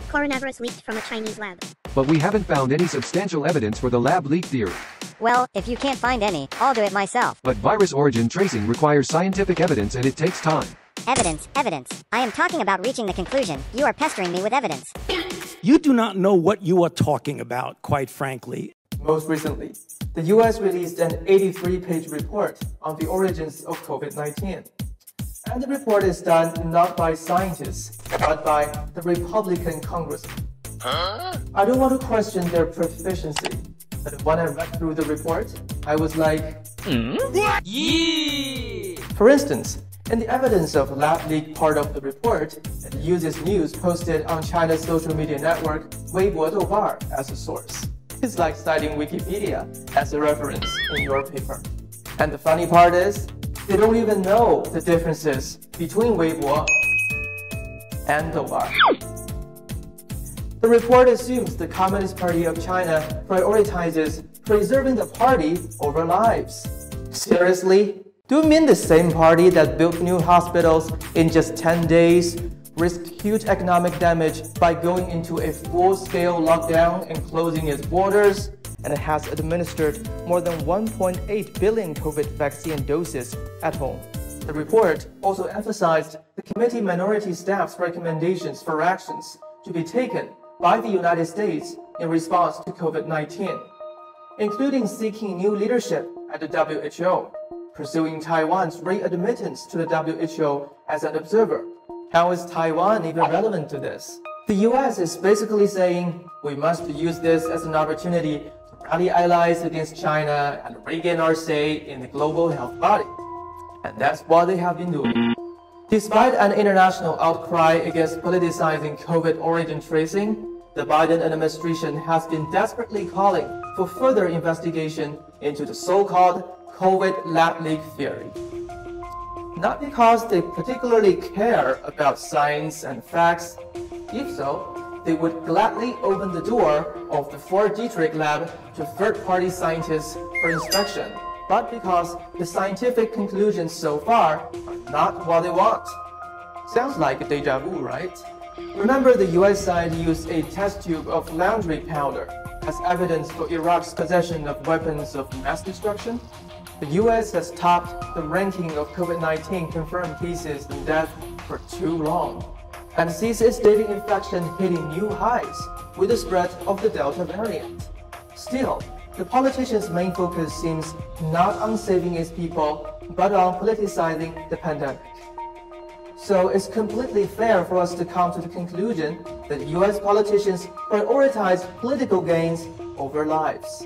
Coronavirus leaked from a Chinese lab. But we haven't found any substantial evidence for the lab leak theory. Well, if you can't find any, I'll do it myself. But virus origin tracing requires scientific evidence and it takes time. Evidence, evidence. I am talking about reaching the conclusion. You are pestering me with evidence. You do not know what you are talking about, quite frankly. Most recently, the US released an 83-page report on the origins of COVID-19. And the report is done not by scientists, but by the Republican congressmen. I don't want to question their proficiency, but when I read through the report, I was like, Yeah! For instance, in the evidence of lab leak part of the report, it uses news posted on China's social media network Weibo as a source. It's like citing Wikipedia as a reference in your paper. And the funny part is, they don't even know the differences between Weibo and Douban. The report assumes the Communist Party of China prioritizes preserving the party over lives. Seriously? Do you mean the same party that built new hospitals in just 10 days, risked huge economic damage by going into a full-scale lockdown and closing its borders, and has administered more than 1.8 billion COVID vaccine doses at home? The report also emphasized the committee minority staff's recommendations for actions to be taken by the United States in response to COVID-19, including seeking new leadership at the WHO, pursuing Taiwan's readmittance to the WHO as an observer. How is Taiwan even relevant to this? The US is basically saying we must use this as an opportunity to rally allies against China and regain our say in the global health body. And that's what they have been doing. Despite an international outcry against politicizing COVID origin tracing, the Biden administration has been desperately calling for further investigation into the so-called COVID lab leak theory. Not because they particularly care about science and facts. If so, they would gladly open the door of the Fort Detrick lab to third-party scientists for inspection, but because the scientific conclusions so far are not what they want. Sounds like a deja vu, right? Remember the US side used a test tube of laundry powder as evidence for Iraq's possession of weapons of mass destruction? The US has topped the ranking of COVID-19 confirmed cases and deaths for too long, and sees its daily infection hitting new highs with the spread of the Delta variant. Still, the politicians' main focus seems not on saving its people, but on politicizing the pandemic. So it's completely fair for us to come to the conclusion that US politicians prioritize political gains over lives.